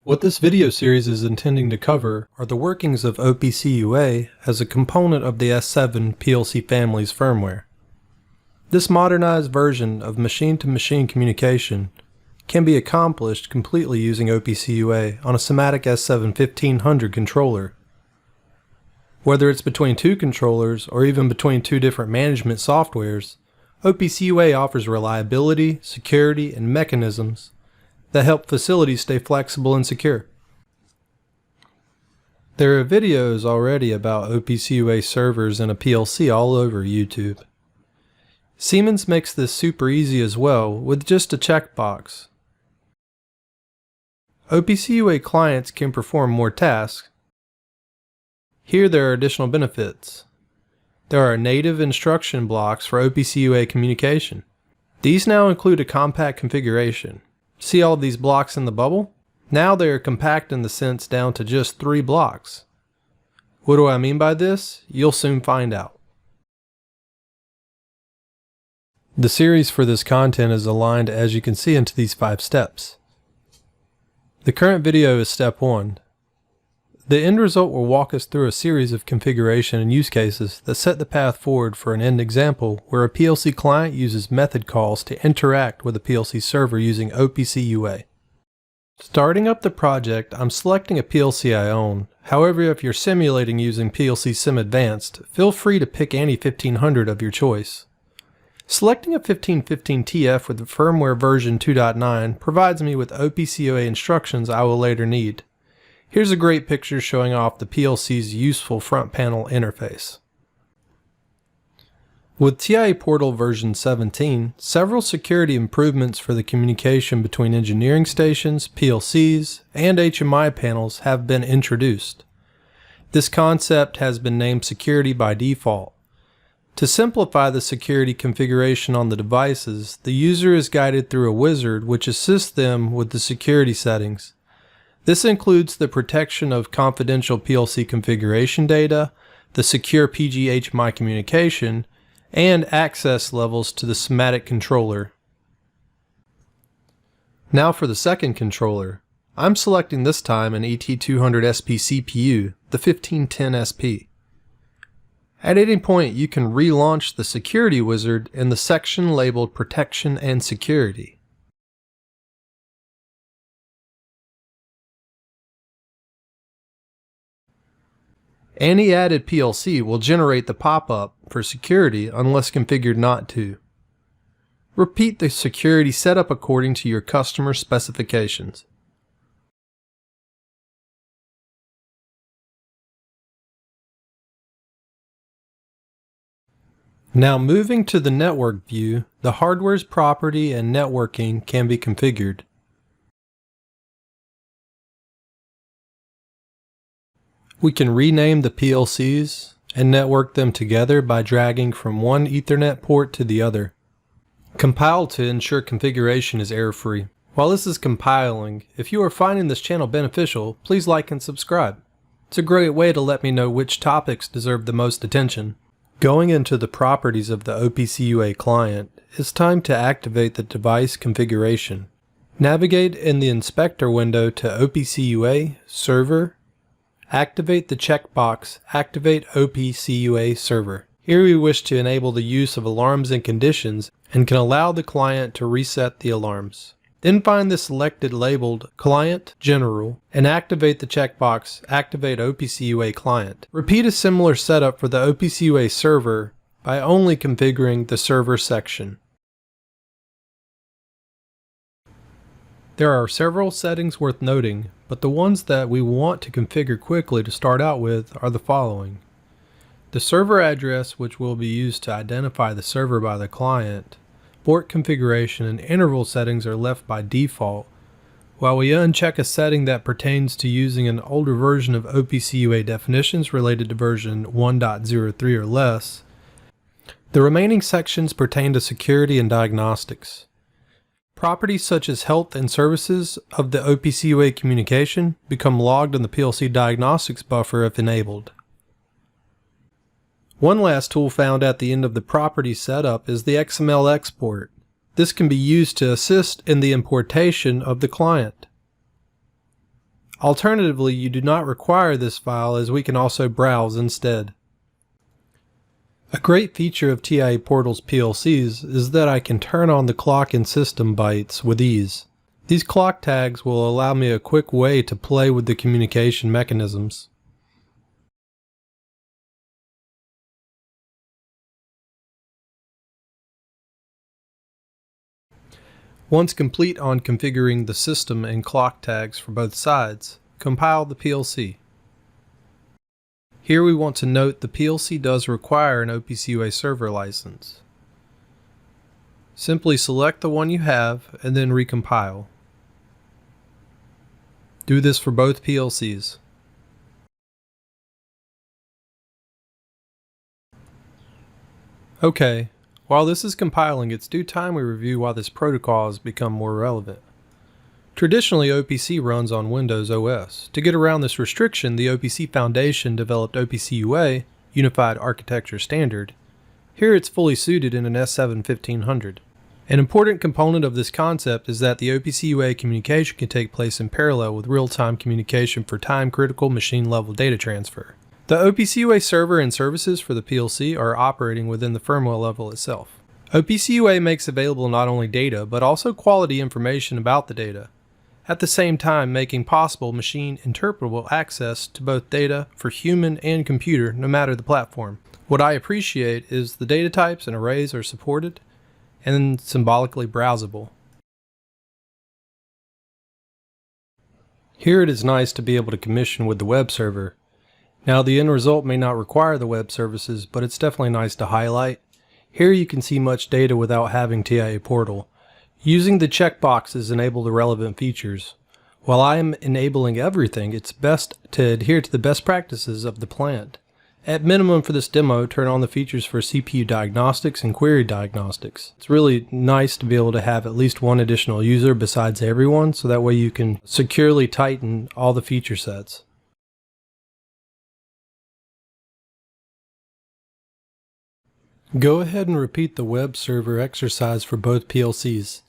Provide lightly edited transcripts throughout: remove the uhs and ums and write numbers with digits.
What this video series is intending to cover are the workings of OPC UA as a component of the S7 PLC family's firmware. This modernized version of machine-to-machine communication can be accomplished completely using OPC UA on a SIMATIC S7-1500 controller. Whether it's between two controllers or even between two different management softwares, OPC UA offers reliability, security, and mechanisms that help facilities stay flexible and secure. There are videos already about OPC UA servers and a PLC all over YouTube. Siemens makes this super easy as well with just a checkbox. OPC UA clients can perform more tasks. Here there are additional benefits. There are native instruction blocks for OPC UA communication. These now include a compact configuration. See all of these blocks in the bubble? Now they are compact in the sense down to just 3 blocks. What do I mean by this? You'll soon find out. The series for this content is aligned, as you can see, into these 5 steps. The current video is step 1. The end result will walk us through a series of configuration and use cases that set the path forward for an end example where a PLC client uses method calls to interact with a PLC server using OPC UA. Starting up the project, I'm selecting a PLC I own. However, if you're simulating using PLC Sim Advanced, feel free to pick any 1500 of your choice. Selecting a 1515 TF with the firmware version 2.9 provides me with OPC UA instructions I will later need. Here's a great picture showing off the PLC's useful front panel interface. With TIA Portal version 17, several security improvements for the communication between engineering stations, PLCs, and HMI panels have been introduced. This concept has been named security by default. To simplify the security configuration on the devices, the user is guided through a wizard which assists them with the security settings. This includes the protection of confidential PLC configuration data, the secure PG-HMI communication, and access levels to the SIMATIC controller. Now for the second controller. I'm selecting this time an ET200SP CPU, the 1510 SP. At any point you can relaunch the security wizard in the section labeled Protection and Security. Any added PLC will generate the pop-up for security unless configured not to. Repeat the security setup according to your customer specifications. Now moving to the network view, the hardware's property and networking can be configured. We can rename the PLCs and network them together by dragging from one Ethernet port to the other. Compile to ensure configuration is error-free. While this is compiling, if you are finding this channel beneficial, please like and subscribe. It's a great way to let me know which topics deserve the most attention. Going into the properties of the OPC UA client, it's time to activate the device configuration. Navigate in the inspector window to OPC UA Server. Activate the checkbox Activate OPC UA Server. Here we wish to enable the use of alarms and conditions and can allow the client to reset the alarms. Then find the selected labeled Client General and activate the checkbox Activate OPC UA Client. Repeat a similar setup for the OPC UA Server by only configuring the server section. There are several settings worth noting, but the ones that we want to configure quickly to start out with are the following. The server address, which will be used to identify the server by the client. Port configuration and interval settings are left by default, while we uncheck a setting that pertains to using an older version of OPC UA definitions related to version 1.03 or less. The remaining sections pertain to security and diagnostics. Properties such as health and services of the OPC UA communication become logged in the PLC diagnostics buffer if enabled. One last tool found at the end of the property setup is the XML export. This can be used to assist in the importation of the client. Alternatively, you do not require this file, as we can also browse instead. A great feature of TIA Portal's PLCs is that I can turn on the clock and system bytes with ease. These clock tags will allow me a quick way to play with the communication mechanisms. Once complete on configuring the system and clock tags for both sides, compile the PLC. Here we want to note the PLC does require an OPC UA Server license. Simply select the one you have and then recompile. Do this for both PLCs. Okay, while this is compiling, it's due time we review why this protocol has become more relevant. Traditionally, OPC runs on Windows OS. To get around this restriction, the OPC Foundation developed OPC UA, Unified Architecture Standard. Here it's fully suited in an S7-1500. An important component of this concept is that the OPC UA communication can take place in parallel with real-time communication for time-critical machine-level data transfer. The OPC UA server and services for the PLC are operating within the firmware level itself. OPC UA makes available not only data, but also quality information about the data, at the same time making possible machine interpretable access to both data for human and computer, no matter the platform. What I appreciate is the data types and arrays are supported and symbolically browsable. Here it is nice to be able to commission with the web server. Now the end result may not require the web services, but it's definitely nice to highlight. Here you can see much data without having TIA Portal. Using the checkboxes enable the relevant features. While I am enabling everything, it's best to adhere to the best practices of the plant. At minimum for this demo, turn on the features for CPU diagnostics and query diagnostics. It's really nice to be able to have at least one additional user besides everyone, so that way you can securely tighten all the feature sets. Go ahead and repeat the web server exercise for both PLCs.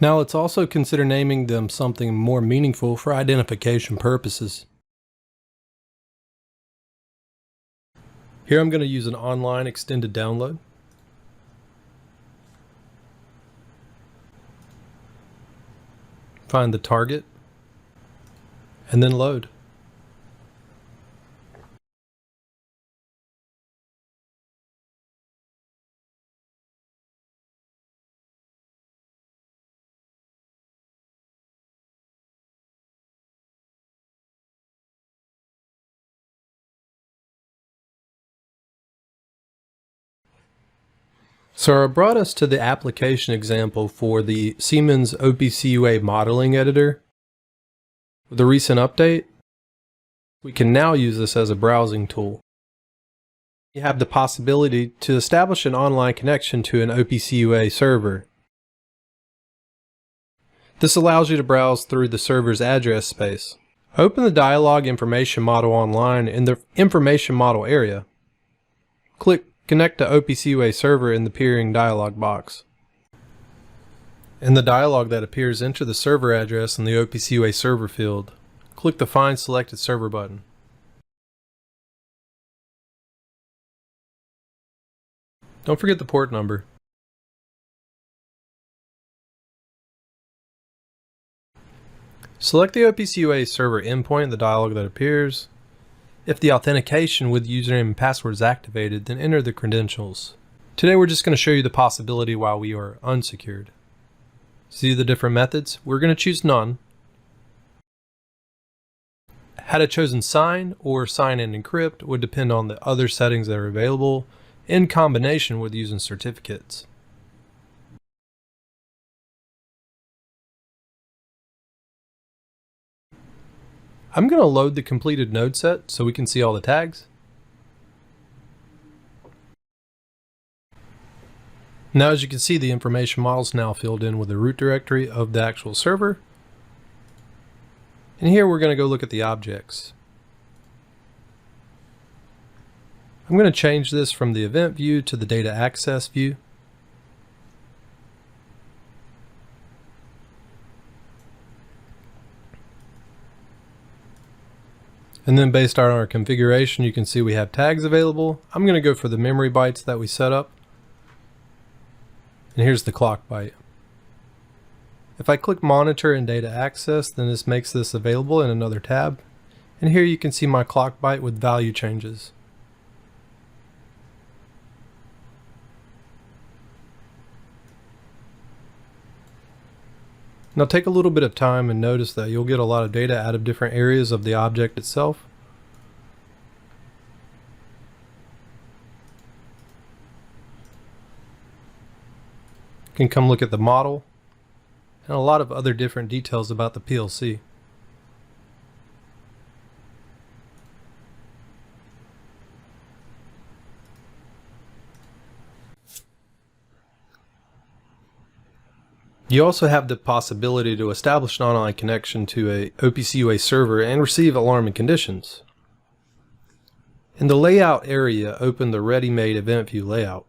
Now let's also consider naming them something more meaningful for identification purposes. Here I'm going to use an online extended download. Find the target, and then load. So it brought us to the application example for the Siemens OPC UA modeling editor. With the recent update, we can now use this as a browsing tool. You have the possibility to establish an online connection to an OPC UA server. This allows you to browse through the server's address space. Open the dialog information model online in the information model area. Click Connect to OPC UA Server in the appearing dialog box. In the dialog that appears, enter the server address in the OPC UA Server field. Click the Find Selected Server button. Don't forget the port number. Select the OPC UA Server endpoint in the dialog that appears. If the authentication with username and password is activated, then enter the credentials. Today we're just going to show you the possibility while we are unsecured. See the different methods? We're going to choose none. Had I chosen sign or sign and encrypt would depend on the other settings that are available in combination with using certificates. I'm going to load the completed node set so we can see all the tags. Now as you can see, the information model is now filled in with the root directory of the actual server. And here we're going to go look at the objects. I'm going to change this from the event view to the data access view. And then based on our configuration, you can see we have tags available. I'm going to go for the memory bytes that we set up. And here's the clock byte. If I click monitor and data access, then this makes this available in another tab. And here you can see my clock byte with value changes. Now take a little bit of time and notice that you'll get a lot of data out of different areas of the object itself. You can come look at the model and a lot of other different details about the PLC. You also have the possibility to establish an online connection to a OPC UA server and receive alarming conditions. In the layout area, open the ready-made event view layout.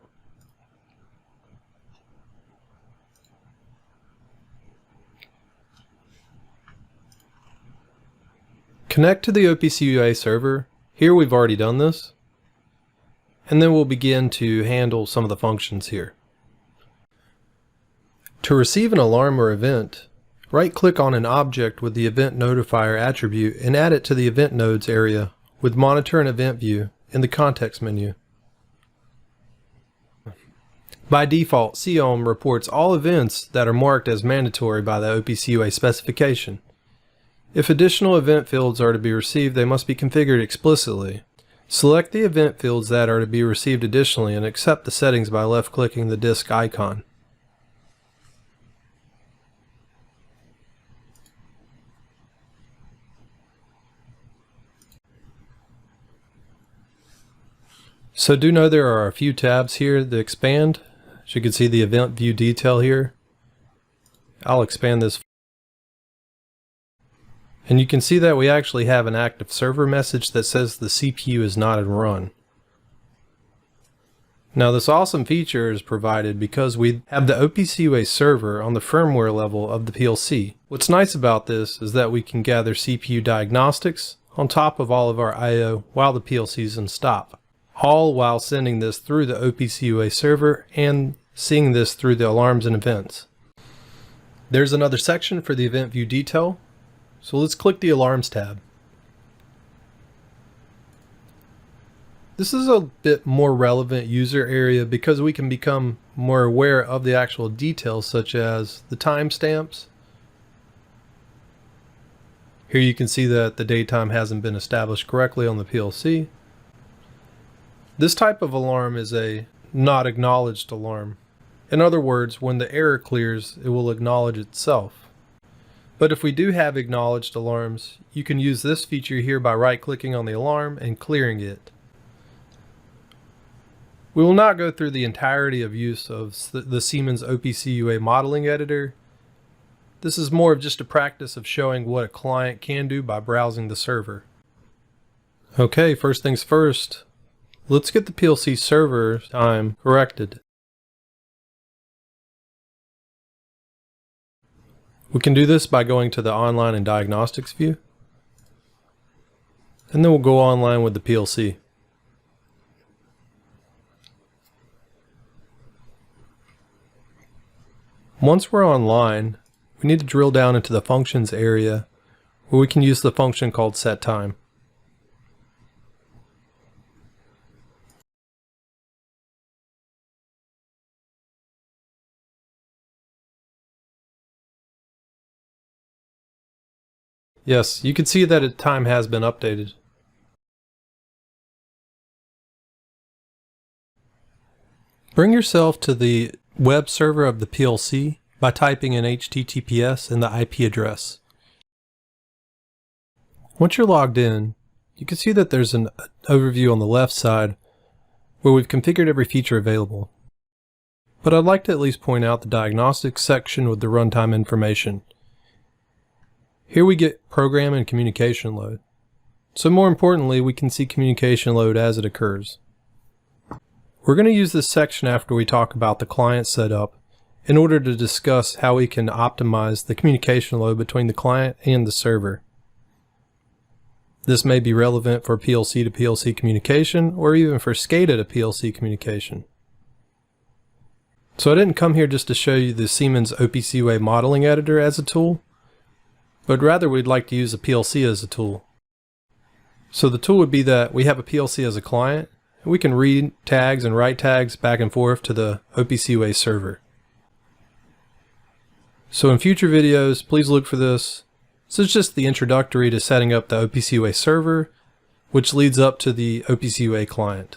Connect to the OPC UA server. Here we've already done this. And then we'll begin to handle some of the functions here. To receive an alarm or event, right-click on an object with the Event Notifier attribute and add it to the Event Nodes area with Monitor and Event View in the context menu. By default, SiOME reports all events that are marked as mandatory by the OPC UA specification. If additional event fields are to be received, they must be configured explicitly. Select the event fields that are to be received additionally and accept the settings by left-clicking the disk icon. So do know there are a few tabs here that expand. As you can see the event view detail here. I'll expand this. And you can see that we actually have an active server message that says the CPU is not in run. Now this awesome feature is provided because we have the OPC UA server on the firmware level of the PLC. What's nice about this is that we can gather CPU diagnostics on top of all of our I/O while the PLC is in stop. All while sending this through the OPC UA server and seeing this through the alarms and events. There's another section for the event view detail, so let's click the alarms tab. This is a bit more relevant user area because we can become more aware of the actual details such as the timestamps. Here you can see that the datetime hasn't been established correctly on the PLC. This type of alarm is a not acknowledged alarm. In other words, when the error clears, it will acknowledge itself. But if we do have acknowledged alarms, you can use this feature here by right-clicking on the alarm and clearing it. We will not go through the entirety of use of the Siemens OPC UA modeling editor. This is more of just a practice of showing what a client can do by browsing the server. Okay, first things first. Let's get the PLC server time corrected. We can do this by going to the Online and Diagnostics view. And then we'll go online with the PLC. Once we're online, we need to drill down into the functions area where we can use the function called setTime. Yes, you can see that time has been updated. Bring yourself to the web server of the PLC by typing in HTTPS and the IP address. Once you're logged in, you can see that there's an overview on the left side where we've configured every feature available. but I'd like to at least point out the diagnostics section with the runtime information. Here we get program and communication load. So more importantly, we can see communication load as it occurs. We're going to use this section after we talk about the client setup in order to discuss how we can optimize the communication load between the client and the server. This may be relevant for PLC to PLC communication or even for SCADA to PLC communication. So I didn't come here just to show you the Siemens OPC UA modeling editor as a tool, but rather we'd like to use a PLC as a tool. So the tool would be that we have a PLC as a client, and we can read tags and write tags back and forth to the OPC UA server. So in future videos, please look for this. This is just the introductory to setting up the OPC UA server, which leads up to the OPC UA client.